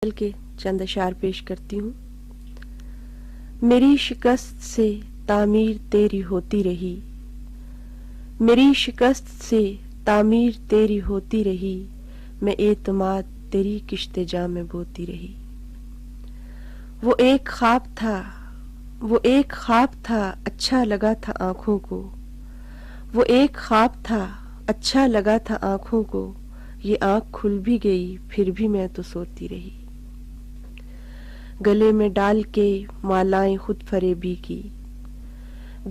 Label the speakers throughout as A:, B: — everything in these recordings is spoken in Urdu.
A: کے چند اشعار پیش کرتی ہوں۔ میری شکست سے تعمیر تیری ہوتی رہی، میری شکست سے تعمیر تیری ہوتی رہی، میں اعتماد تیری کشت جاں میں بوتی رہی۔ وہ ایک خواب تھا، وہ ایک خواب تھا، اچھا لگا تھا آنکھوں کو، وہ ایک خواب تھا، اچھا لگا تھا آنکھوں کو، یہ آنکھ کھل بھی گئی پھر بھی میں تو سوتی رہی۔ گلے میں ڈال کے مالائیں خود فریبی کی،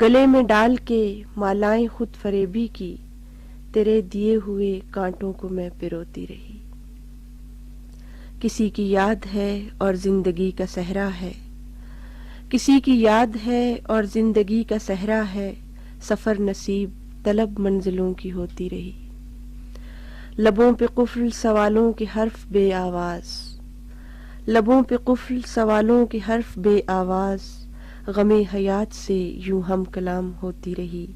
A: گلے میں ڈال کے مالائیں خود فریبی کی، تیرے دیے ہوئے کانٹوں کو میں پروتی رہی۔ کسی کی یاد ہے اور زندگی کا صحرا ہے، کسی کی یاد ہے اور زندگی کا صحرا ہے، سفر نصیب طلب منزلوں کی ہوتی رہی۔ لبوں پہ قفل سوالوں کے حرف بے آواز، لبوں پہ قفل سوالوں کے حرف بے آواز، غم حیات سے یوں ہم کلام ہوتی رہی۔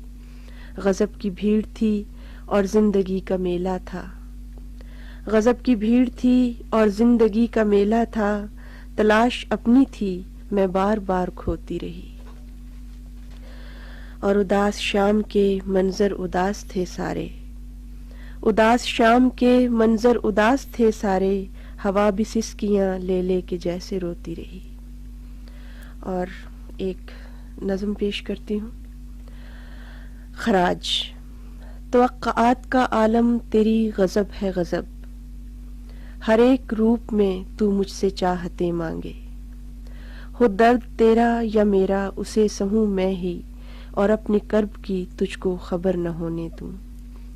A: غضب کی بھیڑ تھی اور زندگی کا میلہ تھا، غضب کی بھیڑ تھی اور زندگی کا میلہ تھا، تلاش اپنی تھی میں بار بار کھوتی رہی۔ اور اداس شام کے منظر اداس تھے سارے، اداس شام کے منظر اداس تھے سارے، ہوا بھی سسکیاں لے لے کے جیسے روتی رہی۔ اور ایک نظم پیش کرتی ہوں۔ خراج۔ توقعات کا عالم تیری غضب ہے غضب، ہر ایک روپ میں تو مجھ سے چاہتے مانگے، ہو درد تیرا یا میرا اسے سہوں میں ہی، اور اپنے کرب کی تجھ کو خبر نہ ہونے دوں،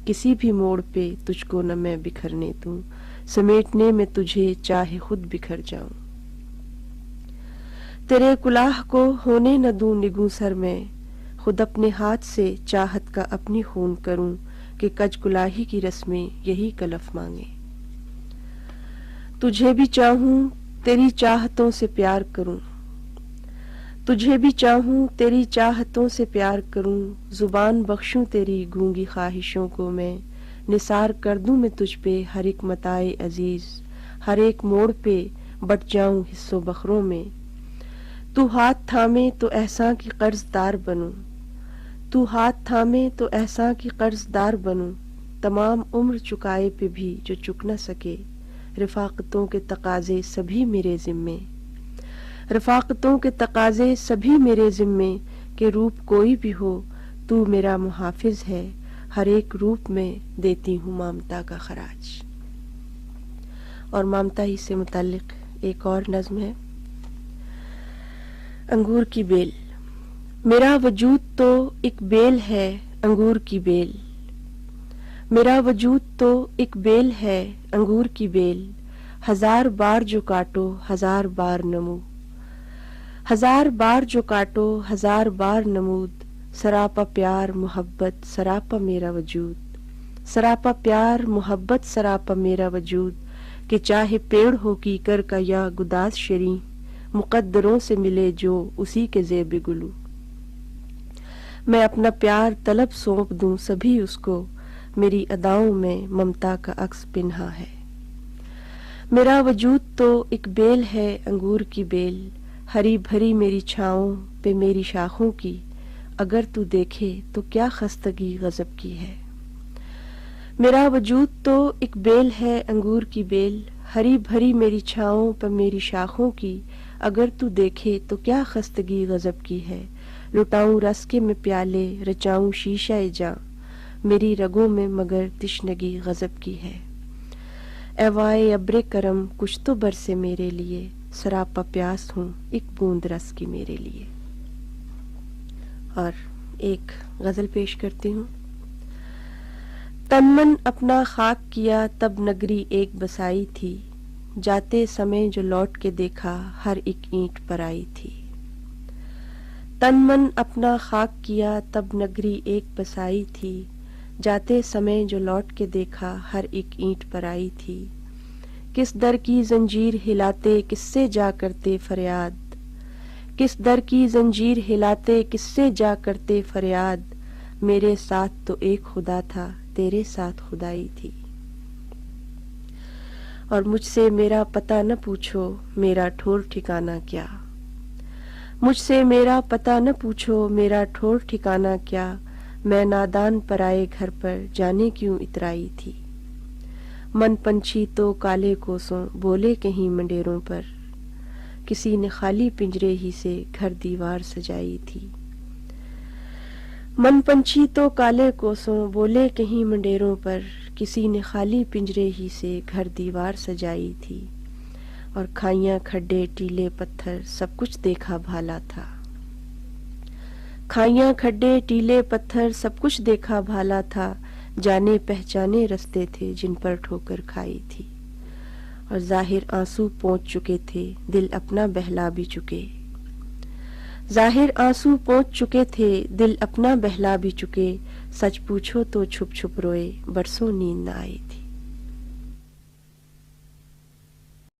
A: کسی بھی موڑ پہ تجھ کو نہ میں بکھرنے دوں، سمیٹنے میں تجھے چاہے خود بکھر جاؤں۔ تیرے کلاہ کو ہونے نہ دوں نگوں سر میں، خود اپنے ہاتھ سے چاہت کا اپنی خون کروں، کہ کج کلاہی کی رسمیں یہی کلف مانگے۔ تجھے بھی چاہوں تیری چاہتوں سے پیار کروں، تجھے بھی چاہوں تیری چاہتوں سے پیار کروں، زبان بخشوں تیری گونگی خواہشوں کو میں، نثار کر دوں میں تجھ پہ ہر ایک متاع عزیز، ہر ایک موڑ پہ بٹ جاؤں حصوں بخروں میں۔ تو ہاتھ تھامے تو احساں کی قرض دار بنوں، تو ہاتھ تھامے تو احساں کی قرض دار بنوں، تمام عمر چکائے پہ بھی جو چک نہ سکے، رفاقتوں کے تقاضے سبھی میرے ذمے، رفاقتوں کے تقاضے سبھی میرے ذمے، کہ روپ کوئی بھی ہو تو میرا محافظ ہے، ہر ایک روپ میں دیتی ہوں مامتا کا خراج۔ اور مامتا ہی سے متعلق ایک اور نظم ہے۔ انگور کی بیل۔ میرا وجود تو ایک بیل ہے انگور کی بیل، میرا وجود تو ایک بیل ہے انگور کی بیل، ہزار بار جو کاٹو ہزار بار نمو، ہزار بار جو کاٹو ہزار بار نمود، سراپا پیار محبت سراپا میرا وجود، سراپا پیار محبت سراپا میرا وجود، کہ چاہے پیڑ ہو کیکر کا یا گداز شیریں، مقدروں سے ملے جو اسی کے زیب گلو، میں اپنا پیار طلب سونپ دوں سبھی اس کو، میری اداؤں میں ممتا کا عکس پنہا ہے۔ میرا وجود تو ایک بیل ہے انگور کی بیل، ہری بھری میری چھاؤں پہ میری شاخوں کی، اگر تو دیکھے تو کیا خستگی غضب کی ہے۔ میرا وجود تو ایک بیل ہے انگور کی بیل، ہری بھری میری چھاؤں پہ میری شاخوں کی، اگر تو دیکھے تو کیا خستگی غضب کی ہے، لٹاؤں رس کے میں پیالے رچاؤں شیشہ جاں، میری رگوں میں مگر تشنگی غضب کی ہے۔ اے وائے ابر کرم کچھ تو برسے میرے لیے، سراپا پیاس ہوں ایک بوند رس کی میرے لیے۔ اور ایک غزل پیش کرتی ہوں۔ تن من اپنا خاک کیا تب نگری ایک بسائی تھی، جاتے سمے جو لوٹ کے دیکھا ہر ایک اینٹ پر آئی تھی۔ تن من اپنا خاک کیا تب نگری ایک بسائی تھی، جاتے سمے جو لوٹ کے دیکھا ہر ایک اینٹ پر آئی تھی۔ کس در کی زنجیر ہلاتے کس سے جا کرتے فریاد، کس در کی زنجیر ہلاتے کس سے جا کرتے فریاد، میرے ساتھ تو ایک خدا تھا تیرے ساتھ خدائی تھی۔ اور مجھ سے میرا پتہ نہ پوچھو میرا ٹھور ٹھکانہ کیا، مجھ سے میرا پتہ نہ پوچھو میرا ٹھور ٹھکانہ کیا، میں نادان پرائے گھر پر جانے کیوں اترائی تھی، من پنچھی تو کالے کوسوں بولے کہیں منڈیروں پر، کسی نے خالی پنجرے ہی سے گھر دیوار سجائی تھی، من پنچھی تو کالے کوسوں بولے کہیں منڈیروں پر، کسی نے خالی پنجرے ہی سے گھر دیوار سجائی تھی، اور کھائیاں کھڈے ٹیلے پتھر سب کچھ دیکھا بھالا تھا، کھائیاں کھڈے ٹیلے پتھر سب کچھ دیکھا بھالا تھا، جانے پہچانے رستے تھے جن پر ٹھوکر کھائی تھی، اور ظاہر آنسو پہنچ چکے تھے دل اپنا بہلا بھی چکے، ظاہر آنسو پہنچ چکے تھے دل اپنا بہلا بھی چکے، سچ پوچھو تو چھپ چھپ روئے برسوں نیند نہ آئی